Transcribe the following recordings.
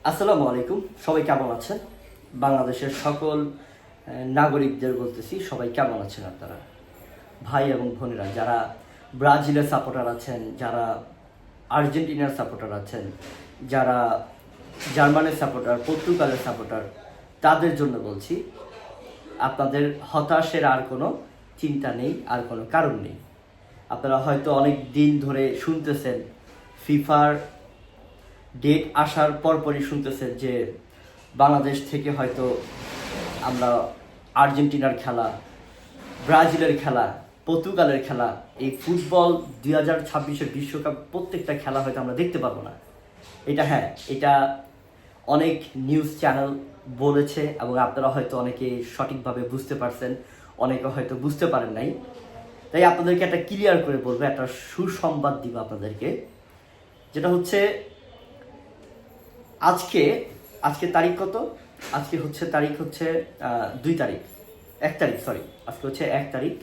আসসালামু আলাইকুম। সবাই কেমন আছেন? বাংলাদেশের সকল নাগরিকদের বলতেছি, সবাই কেমন আছেন আপনারা? ভাই এবং বোনেরা, যারা ব্রাজিলের সাপোর্টার আছেন, যারা আর্জেন্টিনার সাপোর্টার আছেন, যারা জার্মানের সাপোর্টার, পর্তুগালের সাপোর্টার, তাদের জন্য বলছি, আপনাদের হতাশের আর কোনো চিন্তা নেই, আর কোনো কারণ নেই। আপনারা হয়তো অনেক দিন ধরে শুনতেছেন, ফিফার ডেট আসার পরপরই শুনতেছেন যে বাংলাদেশ থেকে হয়তো আমরা আর্জেন্টিনার খেলা, ব্রাজিলের খেলা, পর্তুগালের খেলা, এই ফুটবল 2026-এর বিশ্বকাপ প্রত্যেকটা খেলা হয়তো আমরা দেখতে পাবো না। এটা অনেক নিউজ চ্যানেল বলেছে এবং আপনারা হয়তো অনেকে সঠিকভাবে বুঝতে পারছেন, অনেকে হয়তো বুঝতে পারেন নাই। তাই আপনাদেরকে একটা ক্লিয়ার করে বলবো, একটা সুসংবাদ দিব আপনাদেরকে, যেটা হচ্ছে আজকে তারিখ কত? আজকে হচ্ছে তারিখ হচ্ছে 1 তারিখ, সরি, আজকে হচ্ছে 1 তারিখ,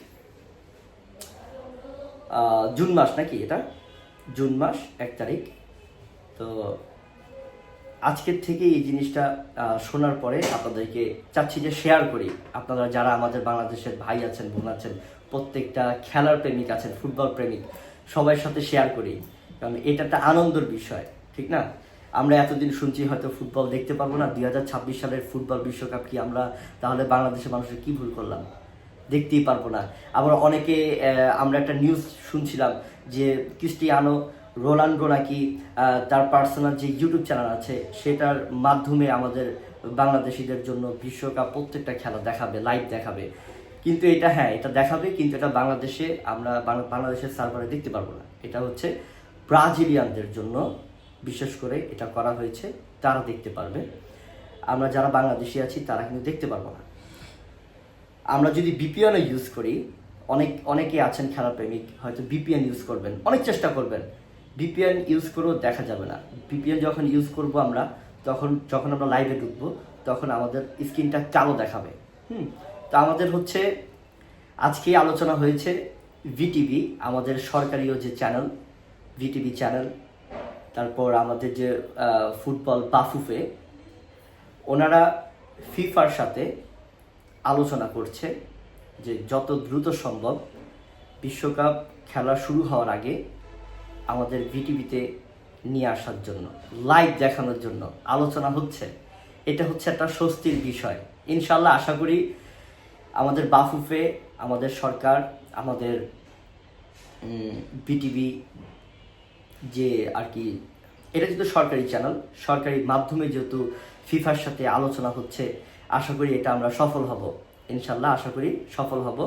জুন মাস নাকি, এটা জুন মাস 1 তারিখ। তো আজকের থেকে এই জিনিসটা শোনার পরে আপনাদেরকে চাচ্ছি যে শেয়ার করি। আপনারা যারা আমাদের বাংলাদেশের ভাই আছেন, বোন আছেন, প্রত্যেকটা খেলার প্রেমিক আছেন, ফুটবল প্রেমিক, সবার সাথে শেয়ার করি, কারণ এটা একটা আনন্দের বিষয়, ঠিক না? আমরা এতদিন শুনছি হয়তো ফুটবল দেখতে পারবো না, 2026 সালের ফুটবল বিশ্বকাপ কি আমরা তাহলে বাংলাদেশের মানুষের কি ভুল করলাম? দেখতেই পারবো না। আবার অনেকে আমরা একটা নিউজ শুনছিলাম যে ক্রিস্টিয়ানো রোনাল্ডো নাকি তার পার্সোনাল যে ইউটিউব চ্যানেল আছে সেটার মাধ্যমে আমাদের বাংলাদেশিদের জন্য বিশ্বকাপ প্রত্যেকটা খেলা দেখাবে, লাইভ দেখাবে। কিন্তু এটা দেখাবে, কিন্তু এটা বাংলাদেশে আমরা বাংলাদেশের সার্ভারে দেখতে পারবো না। এটা হচ্ছে ব্রাজিলিয়ানদের জন্য বিশেষ করে এটা করা হয়েছে, তারা দেখতে পারবে। আমরা যারা বাংলাদেশি আছি তারা কিন্তু দেখতে পারবো না। আমরা যদি বিপিএন ইউজ করি, অনেকে আছেন খেলাপ্রেমিক, হয়তো বিপিএন ইউজ করবেন, অনেক চেষ্টা করবেন, বিপিএন ইউজ করেও দেখা যাবে না। বিপিএন যখন ইউজ করব আমরা, যখন আমরা লাইভে ঢুকবো, তখন আমাদের স্ক্রিনটা কালো দেখাবে। তো আমাদের হচ্ছে আজকে আলোচনা হয়েছে ভিটিভি, আমাদের সরকারিও যে চ্যানেল, ভিটিভি চ্যানেল, তারপর আমাদের যে ফুটবল বাফুফে, ওনারা ফিফার সাথে আলোচনা করছে যে যত দ্রুত সম্ভব বিশ্বকাপ খেলা শুরু হওয়ার আগে আমাদের ভিটিভিতে নিয়ে আসার জন্য, লাইভ দেখানোর জন্য আলোচনা হচ্ছে। এটা হচ্ছে একটা স্বস্তির বিষয়। ইনশাল্লাহ আশা করি আমাদের বাফুফে, আমাদের সরকার, আমাদের বিটিভি যে আর কি, এটা যেহেতু সরকারি চ্যানেল, সরকারি মাধ্যমে যেহেতু ফিফার সাথে আলোচনা হচ্ছে, আশা করি এটা আমরা সফল হব। ইনশাল্লাহ আশা করি সফল হব।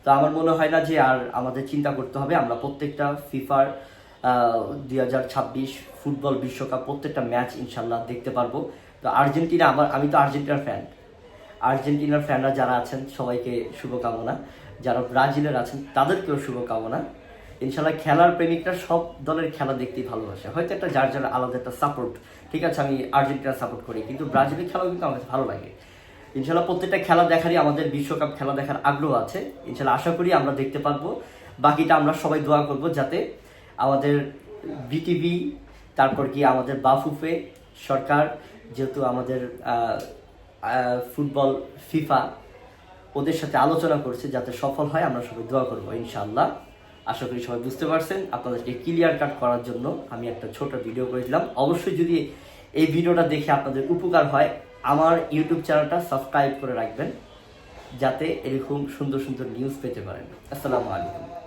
তো আমার মনে হয় না যে আর আমাদের চিন্তা করতে হবে। আমরা প্রত্যেকটা ফিফার 2026 ফুটবল বিশ্বকাপ প্রত্যেকটা ম্যাচ ইনশাল্লাহ দেখতে পারবো। তো আর্জেন্টিনা, আমি তো আর্জেন্টিনার ফ্যান, আর্জেন্টিনার ফ্যানরা যারা আছেন সবাইকে শুভকামনা, যারা ব্রাজিলের আছেন তাদেরকেও শুভকামনা। ইনশাল্লাহ খেলার প্রেমিকরা সব দলের খেলা দেখতেই ভালোবাসে, হয়তো একটা যার যার আলাদা একটা সাপোর্ট। ঠিক আছে, আমি আর্জেন্টিনা সাপোর্ট করি, কিন্তু ব্রাজিলের খেলাও কিন্তু আমার কাছে ভালো লাগে। ইনশাল্লাহ প্রত্যেকটা খেলা দেখারই আমাদের বিশ্বকাপ খেলা দেখার আগ্রহ আছে। ইনশাল্লাহ আশা করি আমরা দেখতে পারবো। বাকিটা আমরা সবাই দোয়া করব যাতে আমাদের বিটিভি, তারপর কি আমাদের বাফুফে, সরকার, যেহেতু আমাদের ফুটবল ফিফা ওদের সাথে আলোচনা করছে, যাতে সফল হয়। আমরা সবাই দোয়া করবো ইনশাআল্লাহ। আশা করি সবাই বুঝতে পারছেন। আপনাদেরকে ক্লিয়ার কাট করার জন্য আমি একটা ছোট ভিডিও করেছিলাম। অবশ্যই যদি এই ভিডিওটা দেখে আপনাদের উপকার হয়, আমার ইউটিউব চ্যানেলটা সাবস্ক্রাইব করে রাখবেন, যাতে এরকম সুন্দর সুন্দর নিউজ পেতে পারেন। আসসালামু আলাইকুম।